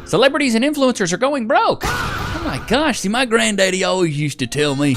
Celebrities and influencers are going broke. Oh my gosh, see, my granddaddy always used to tell me,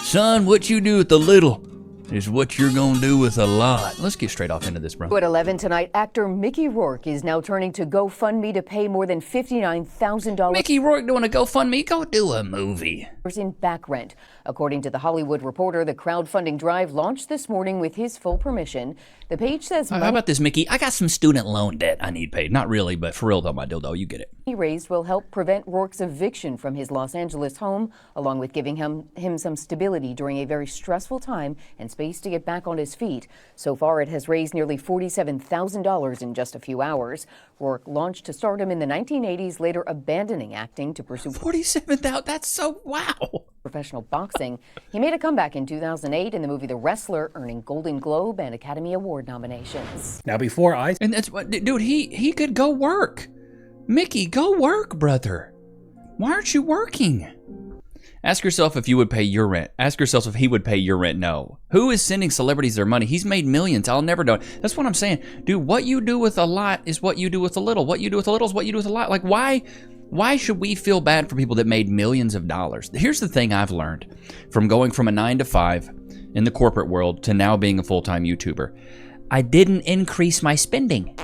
son, what you do with the little is what you're gonna do with a lot. Let's get straight off into this, bro. At 11 tonight, actor Mickey Rourke is now turning to GoFundMe to pay more than $59,000. Mickey Rourke doing a GoFundMe? Go do a movie. In back rent. According to The Hollywood Reporter, the crowdfunding drive launched this morning with his full permission. The page says... How about this, Mickey? I got some student loan debt I need paid. Not really, but for real though, my dildo, you get it. He raised will help prevent Rourke's eviction from his Los Angeles home, along with giving him some stability during a very stressful time and space to get back on his feet. So far, it has raised nearly $47,000 in just a few hours. Rourke launched to stardom in the 1980s, later abandoning acting to pursue $47,000. That's so wow. Professional boxing. He made a comeback in 2008 in the movie The Wrestler, earning Golden Globe and Academy Award nominations. Now, before I... And that's what, dude, he could go work. Mickey, go work, brother. Why aren't you working? Ask yourself if you would pay your rent. Ask yourself if he would pay your rent. No. Who is sending celebrities their money? He's made millions. I'll never do it. That's what I'm saying. Dude, what you do with a lot is what you do with a little. What you do with a little is what you do with a lot. Like, why should we feel bad for people that made millions of dollars? Here's the thing I've learned from going from a 9-to-5 in the corporate world to now being a full-time YouTuber. I didn't increase my spending.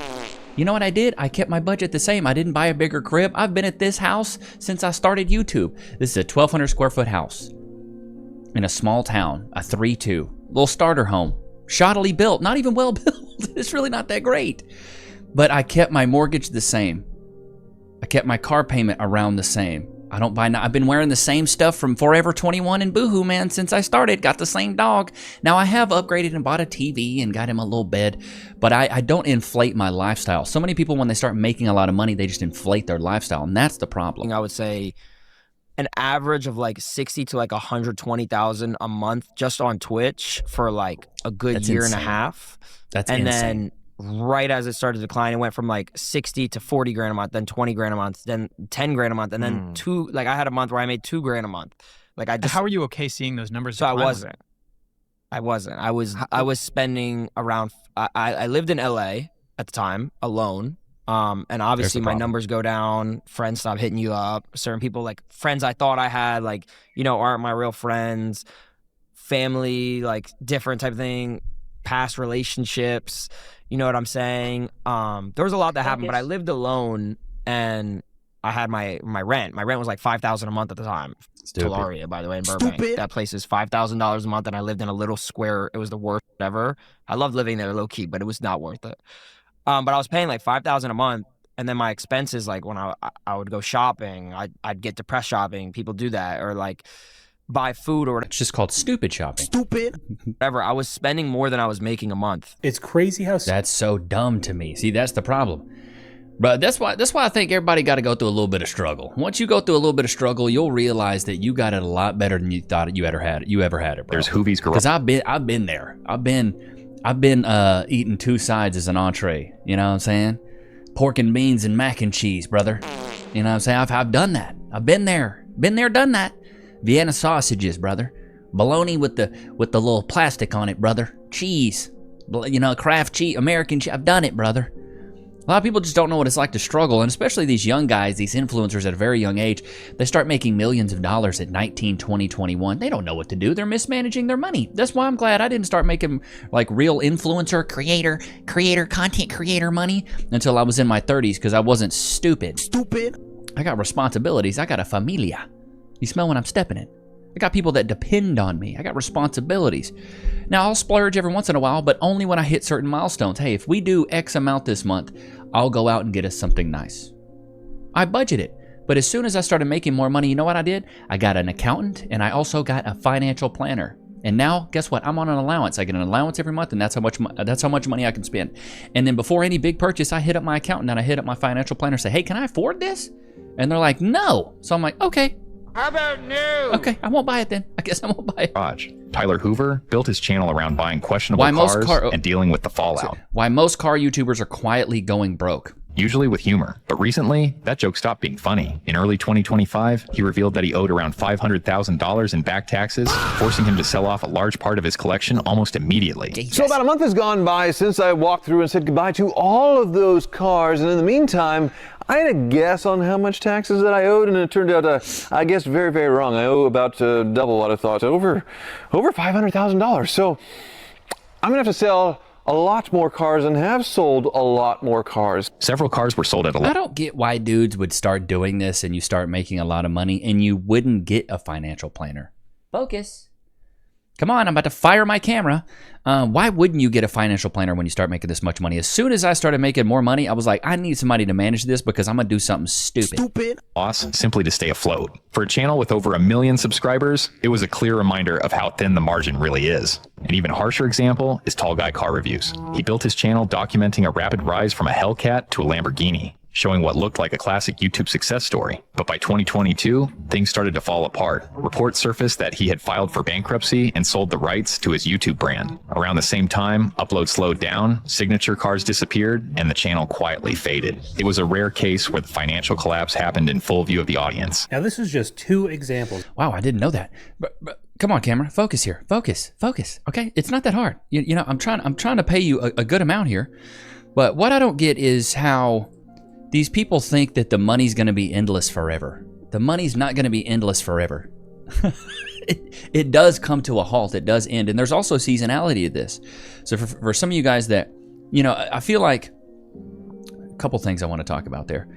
You know what I did? I kept my budget the same. I didn't buy a bigger crib. I've been at this house since I started YouTube. This is a 1,200 square foot house in a small town, a 3-2, little starter home, shoddily built, not even well built. It's really not that great. But I kept my mortgage the same. I kept my car payment around the same. I don't buy, I've been wearing the same stuff from Forever 21 and Boohoo Man since I started. Got the same dog. Now I have upgraded and bought a TV and got him a little bed, but I don't inflate my lifestyle. So many people, when they start making a lot of money, they just inflate their lifestyle, and that's the problem. I would say an average of like 60 to like 120,000 a month just on Twitch for like a good That's year insane. and a half. That's and insane. Then right as it started to decline, it went from like 60 to 40 grand a month, then 20 grand a month, then 10 grand a month, and then like I had a month where I made 2 grand a month. Like I just, how are you okay seeing those numbers? so I decline? wasn't. I was spending around. I lived in LA at the time alone, and obviously my numbers go down. Friends stop hitting you up. Certain people, like friends I thought I had, like, you know, aren't my real friends. Family, like different type of thing. Past relationships. You know what I'm saying? There was a lot that happened, but I lived alone and I had my rent. My rent was like $5,000 a month at the time. Tularia, by the way, in Burbank. That place is $5,000 a month, and I lived in a little square. It was the worst ever. I loved living there low key, but it was not worth it. But I was paying like $5,000 a month, and then my expenses, like when I would go shopping, I'd get depressed shopping. People do that, or like buy food or whatever. It's just called stupid shopping. Whatever. I was spending more than I was making a month. It's crazy how... That's so dumb to me. See, that's the problem. But that's why I think everybody got to go through a little bit of struggle. Once you go through a little bit of struggle, you'll realize that you got it a lot better than you thought you ever had it, bro. There's Hoovie's garage. Because I've been there. I've been eating 2 sides as an entree. You know what I'm saying? Pork and beans and mac and cheese, brother. You know what I'm saying? I've done that. I've been there, done that. Vienna sausages, brother. Bologna with the little plastic on it, brother. Cheese, you know, Kraft cheese, American cheese. I've done it, brother. A lot of people just don't know what it's like to struggle, and especially these young guys, these influencers at a very young age, they start making millions of dollars at 19, 20, 21. They don't know what to do. They're mismanaging their money. That's why I'm glad I didn't start making like real influencer, content creator money until I was in my 30s, because I wasn't stupid. I got responsibilities. I got a familia. You smell when I'm stepping in. I got people that depend on me. I got responsibilities. Now, I'll splurge every once in a while, but only when I hit certain milestones. Hey, if we do X amount this month, I'll go out and get us something nice. I budget it. But as soon as I started making more money, you know what I did? I got an accountant, and I also got a financial planner. And now, guess what? I'm on an allowance. I get an allowance every month, and that's how much money I can spend. And then before any big purchase, I hit up my accountant, and I hit up my financial planner and say, hey, can I afford this? And they're like, no. So I'm like, okay. How about no? Okay, I won't buy it then. I guess I won't buy it. Tyler Hoover built his channel around buying questionable cars and dealing with the fallout. Why most car YouTubers are quietly going broke. usually with humor. But recently, that joke stopped being funny. In early 2025, he revealed that he owed around $500,000 in back taxes, forcing him to sell off a large part of his collection almost immediately. So about a month has gone by since I walked through and said goodbye to all of those cars, and in the meantime, I had a guess on how much taxes that I owed, and it turned out, I guessed very, very wrong. I owe about double what I thought, over $500,000. So I'm gonna have to sell a lot more cars and have sold a lot more cars. Several cars were sold at a I don't get why dudes would start doing this and you start making a lot of money and you wouldn't get a financial planner. Focus. Come on, I'm about to fire my camera. Why wouldn't you get a financial planner when you start making this much money? As soon as I started making more money, I was like, I need somebody to manage this because I'm going to do something stupid. loss simply to stay afloat. For a channel with over 1 million subscribers, it was a clear reminder of how thin the margin really is. An even harsher example is Tall Guy Car Reviews. He built his channel documenting a rapid rise from a Hellcat to a Lamborghini, showing what looked like a classic YouTube success story. But by 2022, things started to fall apart. Reports surfaced that he had filed for bankruptcy and sold the rights to his YouTube brand. Around the same time, uploads slowed down, signature cars disappeared, and the channel quietly faded. It was a rare case where the financial collapse happened in full view of the audience. Now this is just 2 examples. Wow, I didn't know that. But come on, camera, focus here. Focus. Okay, it's not that hard. You know, I'm trying to pay you a good amount here. But what I don't get is how these people think that the money's going to be endless forever. The money's not going to be endless forever. It does come to a halt. It does end. And there's also seasonality to this. So for some of you guys that, you know, I feel like a couple things I want to talk about there.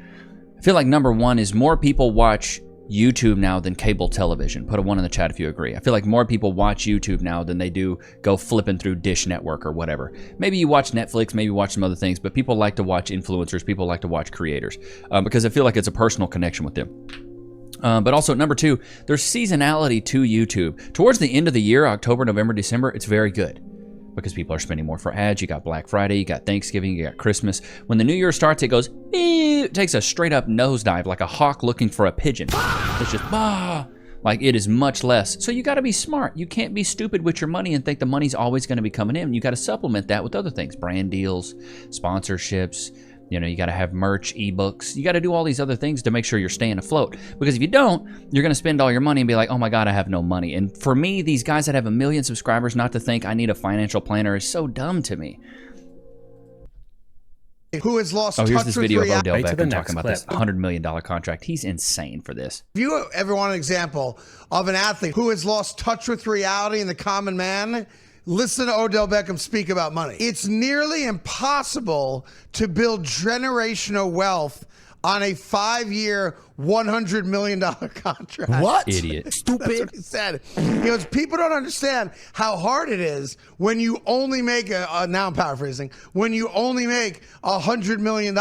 I feel like number one is more people watch YouTube now than cable television. Put a 1 in the chat if you agree. I feel like more people watch YouTube now than they do go flipping through Dish Network or whatever. Maybe you watch Netflix, maybe you watch some other things, but people like to watch influencers, people like to watch creators because I feel like it's a personal connection with them. But also, number 2, there's seasonality to YouTube. Towards the end of the year, October, November, December, it's very good because people are spending more for ads. You got Black Friday, you got Thanksgiving, you got Christmas. When the new year starts, it goes, it takes a straight up nosedive like a hawk looking for a pigeon. It's just, like it is much less. So you got to be smart. You can't be stupid with your money and think the money's always going to be coming in. You got to supplement that with other things, brand deals, sponsorships. You know, you got to have merch, ebooks. You got to do all these other things to make sure you're staying afloat. Because if you don't, you're going to spend all your money and be like, oh my God, I have no money. And for me, these guys that have 1 million subscribers, not to think I need a financial planner is so dumb to me. Who has lost here's touch this with video of reality. Odell Beckham talking about this $100 million contract. He's insane for this. If you ever want an example of an athlete who has lost touch with reality and the common man, listen to Odell Beckham speak about money. It's nearly impossible to build generational wealth on a 5-year, $100 million contract. What? Idiot. Stupid. That's what he said. He goes, people don't understand how hard it is when you only make now I'm paraphrasing, when you only make $100 million.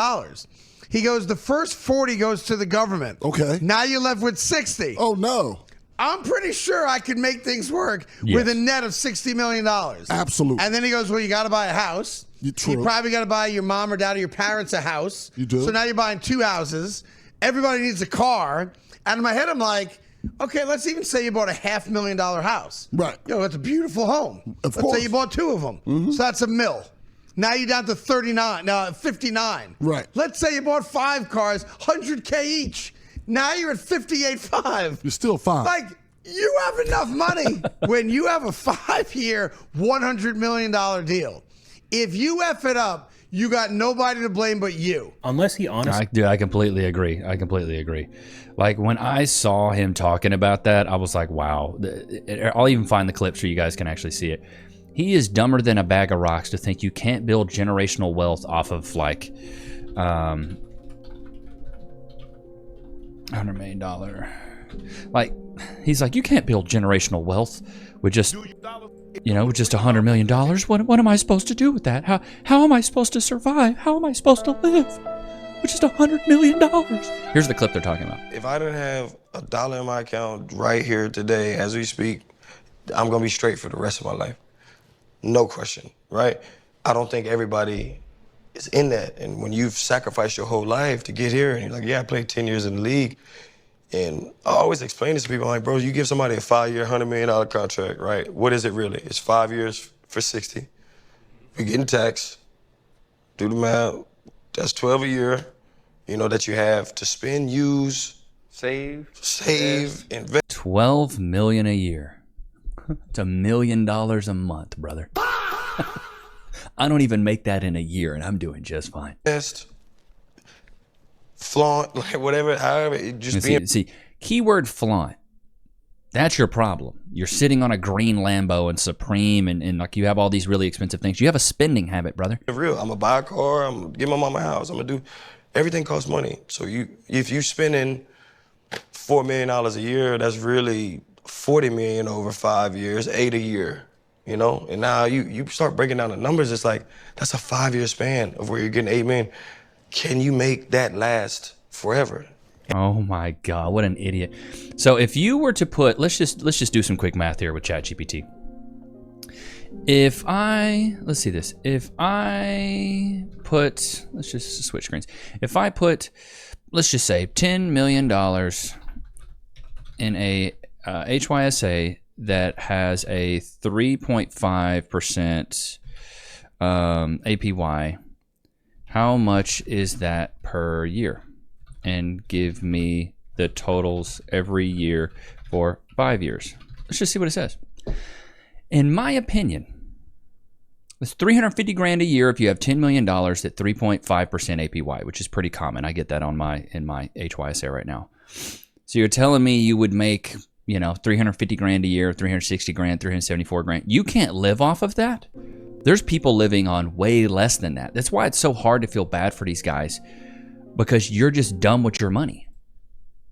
He goes, the first 40 goes to the government. Okay. Now you're left with 60. Oh, no. I'm pretty sure I could make things work with a net of $60 million. Absolutely. And then he goes, well, you got to buy a house. You probably got to buy your mom or dad or your parents a house. You do. So now you're buying 2 houses. Everybody needs a car. And in my head, I'm like, okay, let's even say you bought a $500,000 house. Right. Yo, that's a beautiful home. Of let's course. say you bought 2 of them. Mm-hmm. So that's $1 million. Now you're down to 59. Right. Let's say you bought 5 cars, $100K each. Now you're at 58.5. You're still fine. Like, you have enough money when you have a 5-year, $100 million deal. If you F it up, you got nobody to blame but you. Unless he honestly... I completely agree. Like, when I saw him talking about that, I was like, wow. I'll even find the clip so you guys can actually see it. He is dumber than a bag of rocks to think you can't build generational wealth off of, like, $100 million. Like, he's like, you can't build generational wealth with just, you know, with just $100 million. What am I supposed to do with that? How am I supposed to survive? How am I supposed to live with just $100 million? Here's the clip they're talking about. If I didn't have $1 in my account right here today, as we speak, I'm gonna be straight for the rest of my life. No question, right? I don't think everybody is in that. And when you've sacrificed your whole life to get here, and you're like, yeah, I played 10 years in the league. And I always explain this to people, I'm like, bro, you give somebody a 5-year, $100 million contract, right? What is it really? It's 5 years for 60. You're getting taxed. Do the math. That's 12 a year. that you have to spend, use, save, invest. 12 million a year. It's $1 million a month, brother. I don't even make that in a year, and I'm doing just fine. Flaunt, like whatever, however, it just see, keyword flaunt. That's your problem. You're sitting on a green Lambo and Supreme and like you have all these really expensive things. You have a spending habit, brother. Real. I'm gonna buy a car. I'm gonna give my mama a house. I'm gonna do everything costs money. So if you spending $4 million a year, that's really $40 million over 5 years, 8 a year. And now you start breaking down the numbers. It's like that's a 5-year span of where you're getting $8 million. Can you make that last forever? Oh my God, what an idiot. So if you were to put, let's just do some quick math here with ChatGPT. Let's just switch screens. If I put, let's just say $10 million in a HYSA that has a 3.5% APY, how much is that per year? And give me the totals every year for 5 years. Let's just see what it says. In my opinion, it's $350,000 a year if you have $10 million at 3.5% APY, which is pretty common. I get that in my HYSA right now. So you're telling me you would make, $350,000 a year, $360,000, $374,000. You can't live off of that. There's people living on way less than that. That's why it's so hard to feel bad for these guys. Because you're just dumb with your money.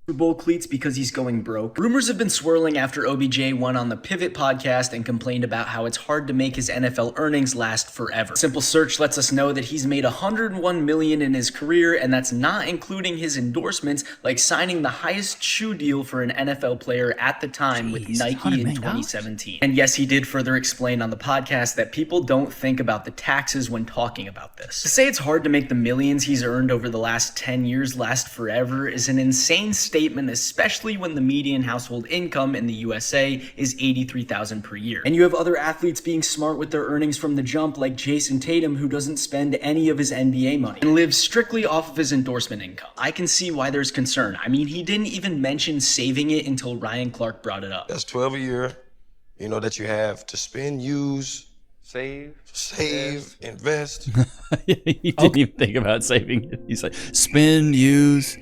Super Bowl cleats because he's going broke. Rumors have been swirling after OBJ went on the Pivot podcast and complained about how it's hard to make his NFL earnings last forever. Simple search lets us know that he's made $101 million in his career, and that's not including his endorsements, like signing the highest shoe deal for an NFL player at the time with Nike in 2017. And yes, he did further explain on the podcast that people don't think about the taxes when talking about this. To say it's hard to make the millions he's earned over the last 10 years last forever is an insane statement, especially when the median household income in the USA is $83,000 per year. And you have other athletes being smart with their earnings from the jump, like Jason Tatum, who doesn't spend any of his NBA money and lives strictly off of his endorsement income. I can see why there's concern. I mean, he didn't even mention saving it until Ryan Clark brought it up. That's 12 a year, that you have to spend, use, save, invest. He didn't even think about saving it. He's like, spend, use,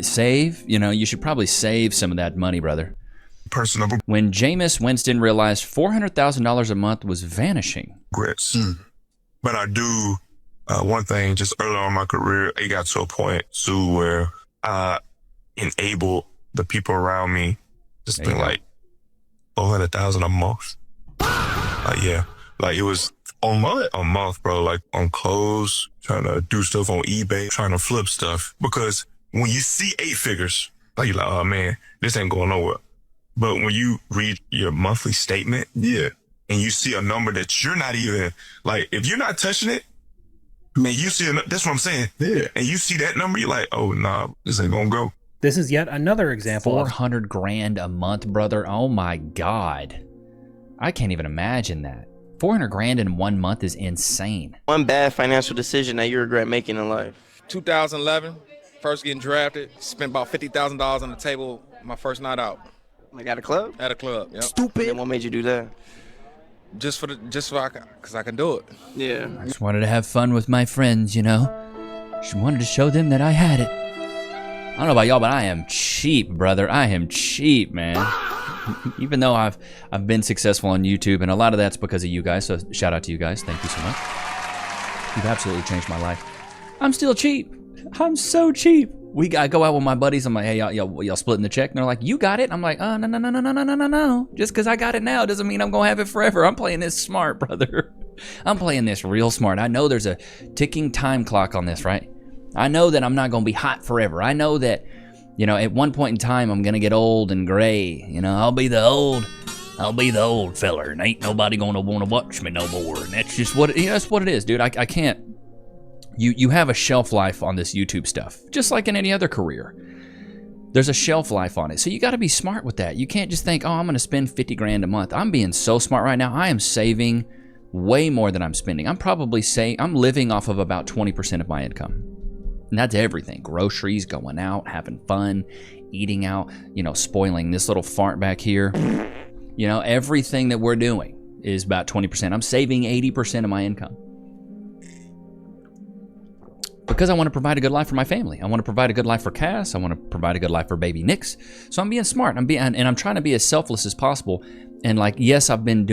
save. You should probably save some of that money, brother. Personable. When Jameis Winston realized $400,000 a month was vanishing. Regrets. But I do one thing just early on in my career, it got to a point too where I enabled the people around me to spend like $400,000 a month. Yeah, like it was on a month, bro, like on clothes, trying to do stuff on eBay, trying to flip stuff. Because when you see 8 figures, like you're like, oh man, this ain't going nowhere. But when you read your monthly statement, and you see a number that you're not even, like, if you're not touching it, man, you see, that's what I'm saying. Yeah. And you see that number, you're like, oh, nah, this ain't gonna go. This is yet another example. $400,000 a month, brother. Oh my God. I can't even imagine that. $400,000 in 1 month is insane. One bad financial decision that you regret making in life. 2011, first getting drafted, spent about $50,000 on the table my first night out. Like at a club? At a club, yep. Stupid. And what made you do that? Because I can do it. Yeah. I just wanted to have fun with my friends, Just wanted to show them that I had it. I don't know about y'all, but I am cheap, brother. I am cheap, man. Even though I've been successful on YouTube, and a lot of that's because of you guys, so shout out to you guys. Thank you so much. You've absolutely changed my life. I'm still cheap. I'm so cheap. I go out with my buddies. I'm like, hey, y'all splitting the check? And they're like, you got it? I'm like, oh, no. Just because I got it now doesn't mean I'm going to have it forever. I'm playing this smart, brother. I'm playing this real smart. I know there's a ticking time clock on this, right? I know that I'm not going to be hot forever. I know that, at one point in time, I'm going to get old and gray. I'll be the old feller, and ain't nobody going to want to watch me no more. And that's just that's what it is, dude. I can't. You have a shelf life on this YouTube stuff, just like in any other career. There's a shelf life on it. So you got to be smart with that. You can't just think, oh, I'm going to spend $50,000 a month. I'm being so smart right now. I am saving way more than I'm spending. I'm probably saying I'm living off of about 20% of my income. And that's everything. Groceries, going out, having fun, eating out, spoiling this little fart back here. Everything that we're doing is about 20%. I'm saving 80% of my income. Because I want to provide a good life for my family. I want to provide a good life for Cass. I want to provide a good life for baby Nichs. So I'm being smart. I'm trying to be as selfless as possible. And yes, I've been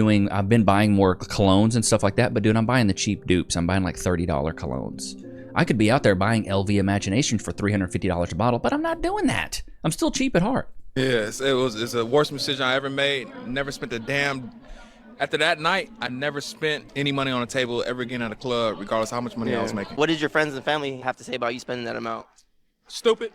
buying more colognes and stuff like that, but dude, I'm buying the cheap dupes. I'm buying like $30 colognes. I could be out there buying LV Imagination for $350 a bottle, but I'm not doing that. I'm still cheap at heart. Yes, it's the worst decision I ever made. Never spent a damn. After that night, I never spent any money on a table ever again at a club, regardless of how much money I was making. What did your friends and family have to say about you spending that amount? Stupid.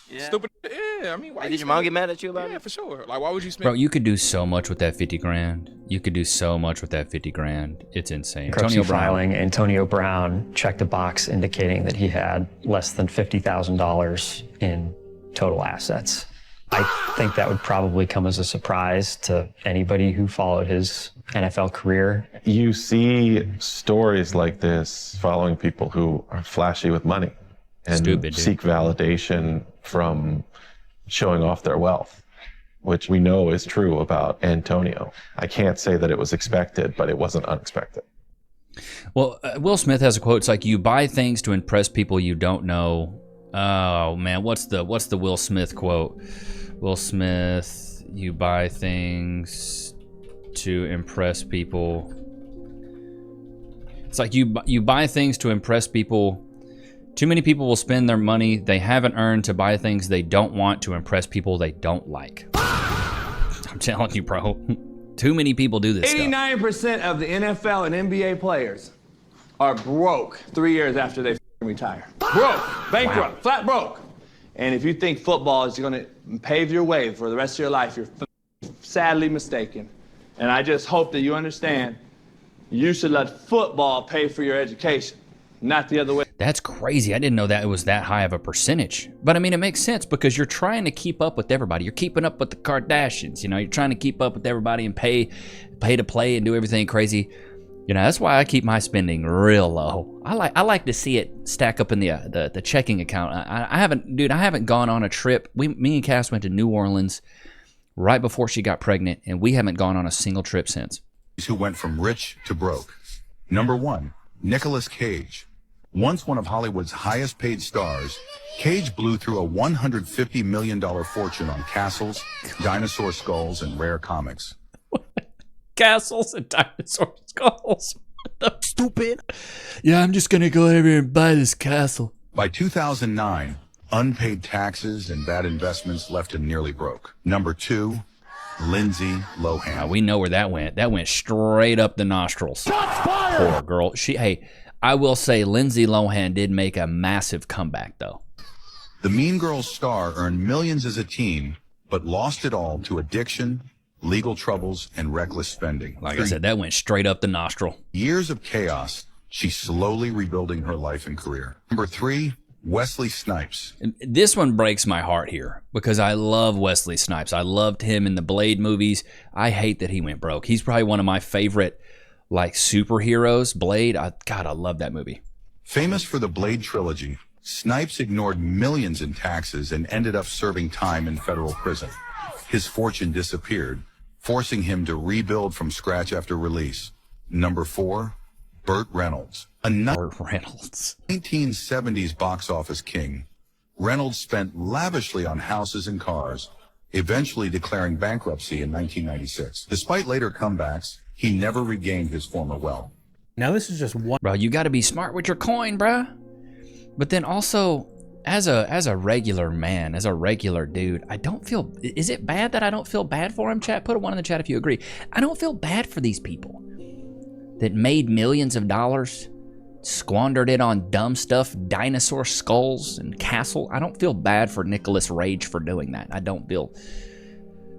Yeah. Stupid. Yeah, I mean, why? Did your mom get mad at you about it? Yeah, for sure. Like, why would you spend? Bro, you could do so much with that 50 grand. You could do so much with that 50 grand. It's insane. Antonio Brown checked a box indicating that he had less than $50,000 in total assets. I think that would probably come as a surprise to anybody who followed his NFL career. You see stories like this following people who are flashy with money and seek validation from showing off their wealth, which we know is true about Antonio. I can't say that it was expected, but it wasn't unexpected. Well, Will Smith has a quote. It's like, you buy things to impress people you don't know. Oh man, what's the Will Smith quote? Will Smith, you buy things to impress people. It's like you buy things to impress people. Too many people will spend their money they haven't earned to buy things they don't want to impress people they don't like. I'm telling you, bro. Too many people do this 89% of the NFL and NBA players are broke 3 years after they retire. Broke, bankrupt, flat broke. And if you think football is going to pave your way for the rest of your life, you're sadly mistaken. And I just hope that you understand you should let football pay for your education, not the other way. That's crazy. I didn't know that it was that high of a percentage. But I mean, it makes sense because you're trying to keep up with everybody. You're keeping up with the Kardashians. You're trying to keep up with everybody and pay to play and do everything crazy. That's why I keep my spending real low. I like to see it stack up in the checking account. I haven't gone on a trip. Me and Cass went to New Orleans right before she got pregnant, and we haven't gone on a single trip since. Who went from rich to broke. Number 1, Nicolas Cage. Once one of Hollywood's highest paid stars, Cage blew through a $150 million fortune on castles, dinosaur skulls, and rare comics. Castles and dinosaur skulls. Stupid. Yeah, I'm just gonna go over and buy this castle. By 2009, unpaid taxes and bad investments left him nearly broke. Number 2, Lindsay Lohan. Now, we know where that went. That went straight up the nostrils. Shots fired! Poor girl. I will say Lindsay Lohan did make a massive comeback, though. The Mean Girls star earned millions as a teen, but lost it all to addiction, legal troubles, and reckless spending. Like I said, that went straight up the nostril. Years of chaos, she's slowly rebuilding her life and career. Number 3, Wesley Snipes. This one breaks my heart here because I love Wesley Snipes. I loved him in the Blade movies. I hate that he went broke. He's probably one of my favorite superheroes. Blade, I love that movie. Famous for the Blade trilogy, Snipes ignored millions in taxes and ended up serving time in federal prison. His fortune disappeared, forcing him to rebuild from scratch after release. Number 4, Burt Reynolds. Burt Reynolds. 1970s box office king, Reynolds spent lavishly on houses and cars, eventually declaring bankruptcy in 1996. Despite later comebacks, he never regained his former wealth. Now this is just one. Bro, you got to be smart with your coin, bro. But then also, as a regular man, as a regular dude, I don't feel. Is it bad that I don't feel bad for him? Chat, put a 1 in the chat if you agree. I don't feel bad for these people that made millions of dollars, squandered it on dumb stuff, dinosaur skulls and castle. I don't feel bad for Nicholas Rage for doing that. I don't feel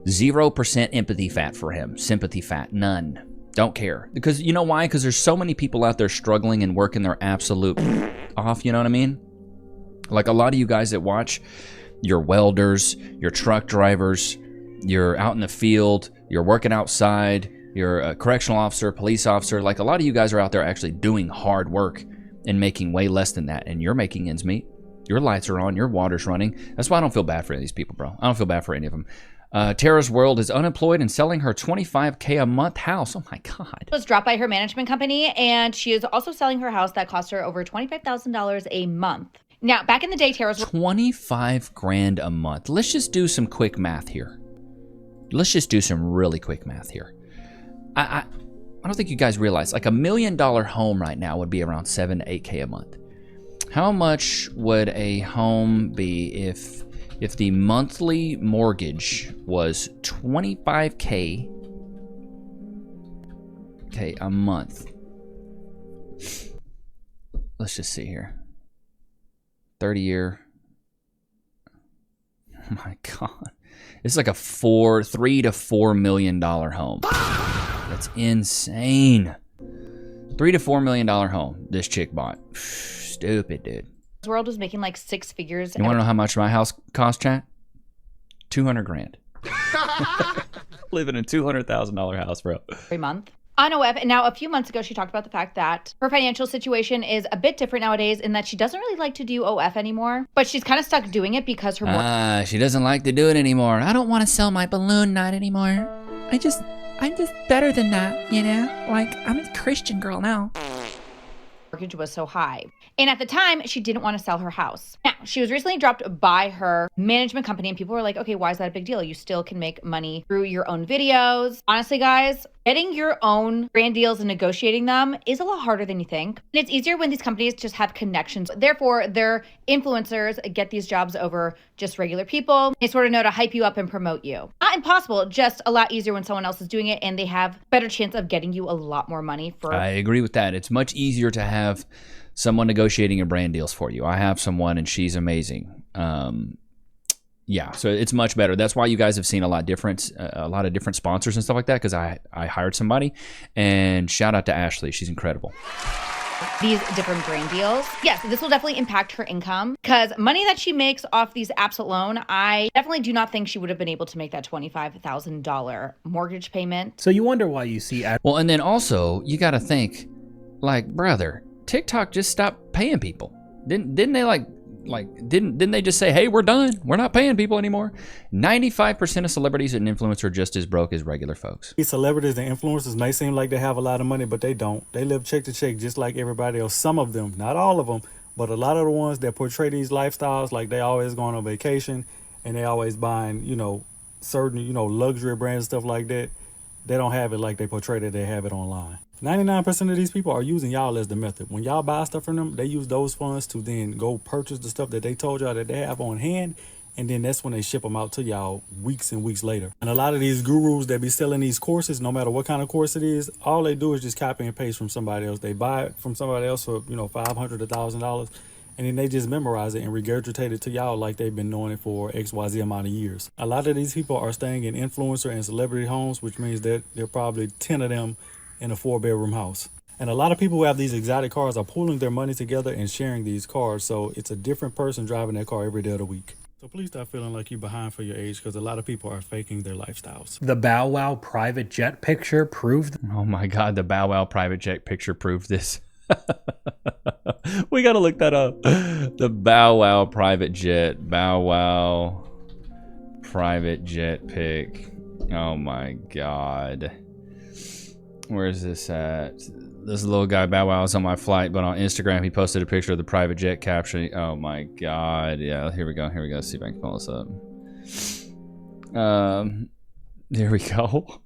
0% empathy fat for him. Sympathy fat, none. Don't care. Because you know why? Because there's so many people out there struggling and working their absolute off, you know what I mean? Like a lot of you guys that watch, you're welders, you're truck drivers, you're out in the field, you're working outside, you're a correctional officer, police officer. Like, a lot of you guys are out there actually doing hard work and making way less than that, and you're making ends meet. Your lights are on, your water's running. That's why I don't feel bad for any of these people, bro. I don't feel bad for any of them. Tara's World is unemployed and selling her $25K a month house. Oh my God. Was dropped by her management company, and she is also selling her house that cost her over $25,000 a month. Now, back in the day, Tara's 25 grand a month. Let's just do some quick math here. Let's just do some really quick math here. I don't think you guys realize, like, $1 million home right now would be around 7 to 8K a month. How much would a home be if the monthly mortgage was $25K a month? Let's just see here. 30-year. Oh my God. It's like a $3 to $4 million home. That's insane. $3 to $4 million home this chick bought. Stupid, dude. World was making like 6 figures. You want to know how much my house cost, chat? 200 grand. Living in a $200,000 house, bro. Every month on OF. And now, a few months ago, she talked about the fact that her financial situation is a bit different nowadays in that she doesn't really like to do OF anymore, but she's kind of stuck doing it because her she doesn't like to do it anymore. I don't want to sell my balloon night anymore. I'm just better than that, you know? Like, I'm a Christian girl now. mortgage was so high. And at the time, she didn't want to sell her house. Now, she was recently dropped by her management company, and people were like, okay, why is that a big deal? You still can make money through your own videos. Honestly, guys, getting your own brand deals and negotiating them is a lot harder than you think. And it's easier when these companies just have connections. Therefore, their influencers get these jobs over just regular people. They sort of know to hype you up and promote you. Not impossible, just a lot easier when someone else is doing it, and they have better chance of getting you a lot more money for. I agree with that. It's much easier to have someone negotiating your brand deals for you. I have someone, and she's amazing. Yeah, so it's much better. That's why you guys have seen a lot of different sponsors and stuff like that, because I hired somebody, and shout out to Ashley. She's incredible. These different brand deals. Yes, this will definitely impact her income, because money that she makes off these apps alone, I definitely do not think she would have been able to make that $25,000 mortgage payment. So you wonder why you see Well, and then also you got to think, like, brother, TikTok just stopped paying people. Didn't they just say, hey, we're done, we're not paying people anymore? 95% of celebrities and influencers are just as broke as regular folks. These celebrities and influencers may seem like they have a lot of money, but they don't. They live check to check just like everybody else. Some of them, not all of them, but a lot of the ones that portray these lifestyles, like they always going on vacation and they always buying, certain, luxury brands and stuff like that. They don't have it like they portray that they have it online. 99% of these people are using y'all as the method. When y'all buy stuff from them, they use those funds to then go purchase the stuff that they told y'all that they have on hand, and then that's when they ship them out to y'all weeks and weeks later. And a lot of these gurus that be selling these courses, no matter what kind of course it is, all they do is just copy and paste from somebody else. They buy it from somebody else for $500 to $1,000, and then they just memorize it and regurgitate it to y'all like they've been knowing it for XYZ amount of years. A lot of these people are staying in influencer and celebrity homes, which means that there are probably 10 of them in a 4-bedroom house. And a lot of people who have these exotic cars are pooling their money together and sharing these cars, so it's a different person driving that car every day of the week. So please stop feeling like you're behind for your age, because a lot of people are faking their lifestyles. The Bow Wow private jet picture proved. Oh my God, the Bow Wow private jet picture proved this. We gotta look that up. The Bow Wow private jet. Bow Wow private jet pic. Oh my God. Where's this at? This little guy Bow Wow was on my flight, but on Instagram he posted a picture of the private jet caption. Oh my God. Yeah, here we go. Let's see if I can pull this up. There we go.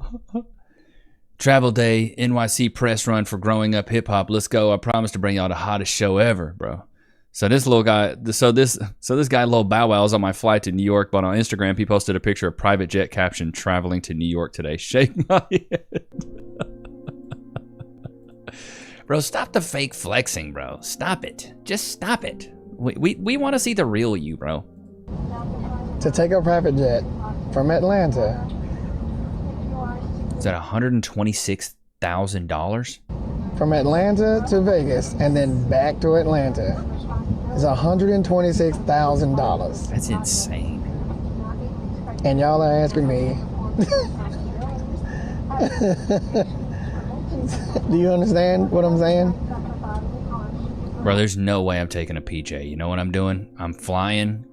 Travel Day, NYC press run for growing up hip hop. Let's go. I promise to bring y'all the hottest show ever, bro. So this little guy, this guy, little Bow Wow, was on my flight to New York, but on Instagram he posted a picture of private jet caption, traveling to New York today. Shake my head. Bro, stop the fake flexing, bro. Stop it. Just stop it. We want to see the real you, bro. To take a private jet from Atlanta. Is that $126,000? From Atlanta to Vegas and then back to Atlanta is $126,000. That's insane. And y'all are asking me Do you understand what I'm saying? Bro, there's no way I'm taking a PJ. You know what I'm doing? I'm flying.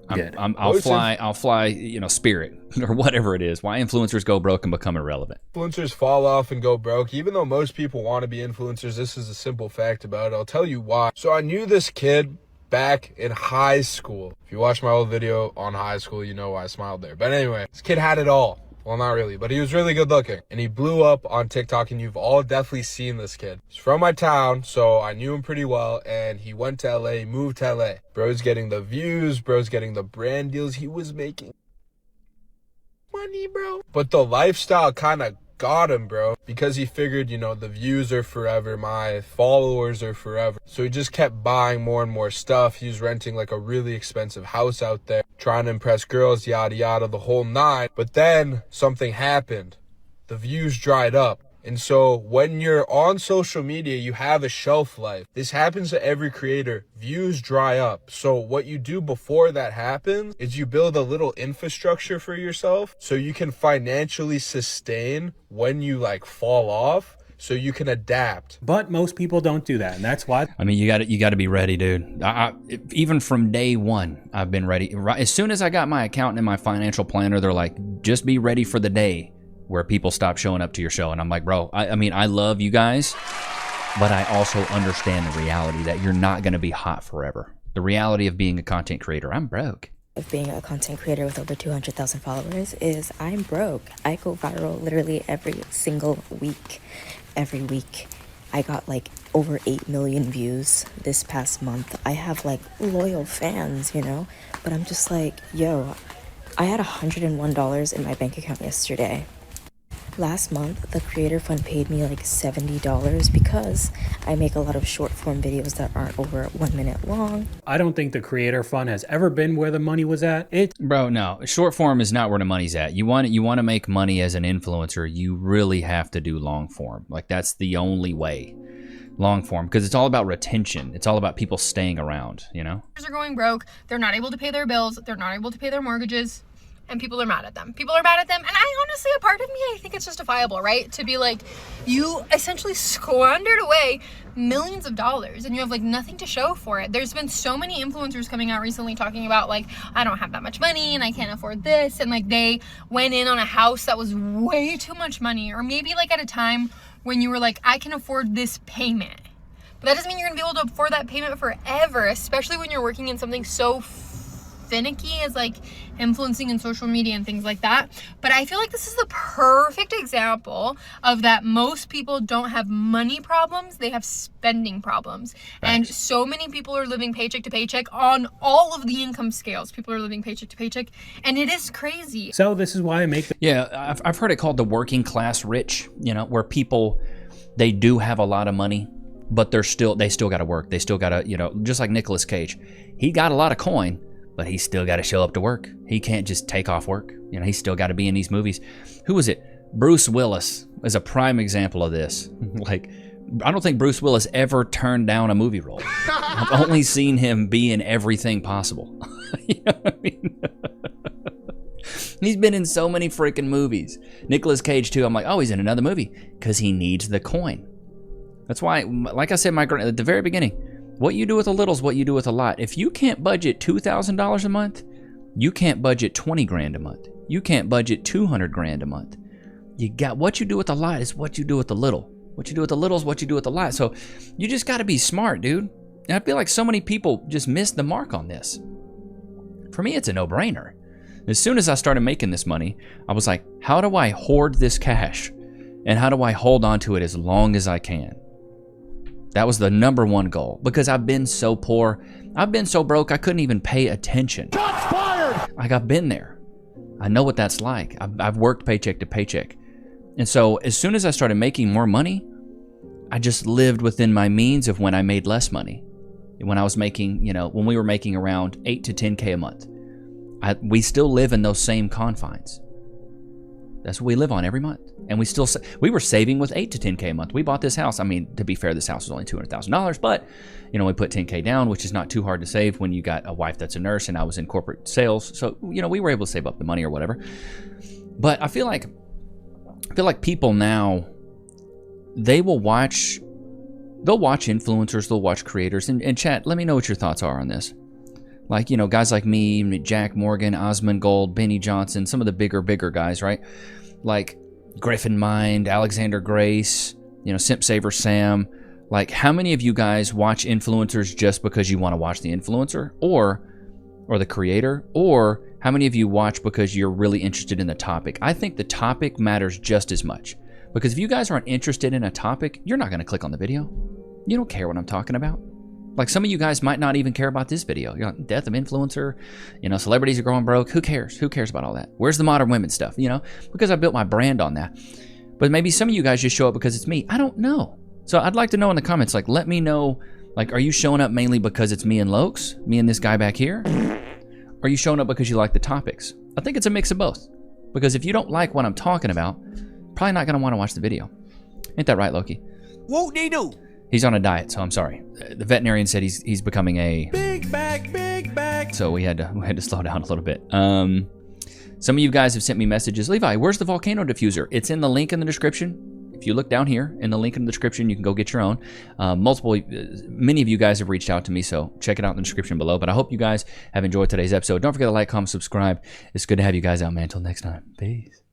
I'll fly, you know, Spirit or whatever it is. Why influencers go broke and become irrelevant. Influencers fall off and go broke. Even though most people want to be influencers, this is a simple fact about it. I'll tell you why. So I knew this kid back in high school. If you watch my old video on high school, you know why I smiled there. But anyway, this kid had it all. Well, not really, but he was really good looking. And he blew up on TikTok, and you've all definitely seen this kid. He's from my town, so I knew him pretty well, and he went to LA, moved to LA. Bro's getting the views, bro's getting the brand deals. He was making money, bro. But the lifestyle kind of got him, bro, because he figured, you know, the views are forever, my followers are forever. So he just kept buying more and more stuff. He was renting like a really expensive house out there, trying to impress girls, yada yada, the whole nine. But then something happened. The views dried up. And so when you're on social media, you have a shelf life. This happens to every creator. Views dry up. So what you do before that happens is you build a little infrastructure for yourself so you can financially sustain when you like fall off, so you can adapt. But most people don't do that, and that's why. I mean, you got to be ready, dude. Even from day one, I've been ready. As soon as I got my accountant and my financial planner, they're like, just be ready for the day where people stop showing up to your show. And I'm like, bro, I mean, I love you guys, but I also understand the reality that you're not going to be hot forever. The reality of being a content creator, I'm broke. Of being a content creator with over 200,000 followers is I'm broke. I go viral literally every single week. Every week. I got like over 8 million views this past month. I have like loyal fans, you know, but I'm just like, yo, I had $101 in my bank account yesterday. Last month, the Creator Fund paid me like $70 because I make a lot of short form videos that aren't over 1 minute long. I don't think the Creator Fund has ever been where the money was at. Bro, no, short form is not where the money's at. You want to make money as an influencer, you really have to do long form. Like, that's the only way. Long form, because it's all about retention. It's all about people staying around, you know? Are going broke. They're not able to pay their bills. They're not able to pay their mortgages. And people are mad at them. People are mad at them. And I honestly, a part of me, I think it's justifiable, right? To be like, you essentially squandered away millions of dollars and you have like nothing to show for it. There's been so many influencers coming out recently talking about like, I don't have that much money and I can't afford this. And like they went in on a house that was way too much money. Or maybe like at a time when you were like, I can afford this payment. But that doesn't mean you're gonna be able to afford that payment forever, especially when you're working in something so finicky as like influencing in social media and things like that. But I feel like this is the perfect example of that most people don't have money problems, they have spending problems. Thanks. And so many people are living paycheck to paycheck on all of the income scales. People are living paycheck to paycheck, and it is crazy. So this is why I make Yeah, I've heard it called the working class rich, you know, where people, they do have a lot of money, but they still got to work. They still got to, you know, just like Nicolas Cage. He got a lot of coin, but he still got to show up to work. He can't just take off work. You know, he's still got to be in these movies. Who was it? Bruce Willis is a prime example of this. Like, I don't think Bruce Willis ever turned down a movie role. I've only seen him be in everything possible. You know what I mean? He's been in so many freaking movies. Nicolas Cage too. I'm like, oh, he's in another movie because he needs the coin. That's why, like I said, at the very beginning, what you do with a little is what you do with a lot. If you can't budget $2,000 a month, you can't budget 20 grand a month. You can't budget 200 grand a month. You got what you do with a lot is what you do with the little. What you do with the little is what you do with the lot. So you just got to be smart, dude. And I feel like so many people just miss the mark on this. For me, it's a no-brainer. As soon as I started making this money, I was like, how do I hoard this cash? And how do I hold on to it as long as I can? That was the number one goal, because I've been so poor. I've been so broke, I couldn't even pay attention. Shots fired! Like, I've been there. I know what that's like. I've worked paycheck to paycheck. And so as soon as I started making more money, I just lived within my means of when I made less money. When I was making, you know, when we were making around 8 to 10K a month, we still live in those same confines. That's what we live on every month. And we were saving with 8 to 10K a month. We bought this house. I mean, to be fair, this house was only $200,000, but you know, we put 10K down, which is not too hard to save when you got a wife that's a nurse and I was in corporate sales. So, you know, we were able to save up the money or whatever. But I feel like I feel like people now, they'll watch influencers, they'll watch creators, and chat, let me know what your thoughts are on this. Like, you know, guys like me, Jack Morgan, Osmond Gold, Benny Johnson, some of the bigger guys, right? Like Griffin Mind, Alexander Grace, you know, Simp Saver Sam. Like, how many of you guys watch influencers just because you want to watch the influencer or the creator? Or how many of you watch because you're really interested in the topic? I think the topic matters just as much. Because if you guys aren't interested in a topic, you're not going to click on the video. You don't care what I'm talking about. Like, some of you guys might not even care about this video. You know, death of influencer, you know, celebrities are going broke. Who cares? Who cares about all that? Where's the modern women stuff? You know, because I built my brand on that. But maybe some of you guys just show up because it's me. I don't know. So I'd like to know in the comments, like, let me know, like, are you showing up mainly because it's me and Lokes? Me and this guy back here? Are you showing up because you like the topics? I think it's a mix of both. Because if you don't like what I'm talking about, probably not going to want to watch the video. Ain't that right, Loki? Won't they do? He's on a diet, so I'm sorry. The veterinarian said he's becoming a big back. So we had to slow down a little bit. Some of you guys have sent me messages. Levi, where's the volcano diffuser? It's in the link in the description. If you look down here in the link in the description, you can go get your own. Many of you guys have reached out to me, so check it out in the description below. But I hope you guys have enjoyed today's episode. Don't forget to like, comment, subscribe. It's good to have you guys out, man. Until next time, peace.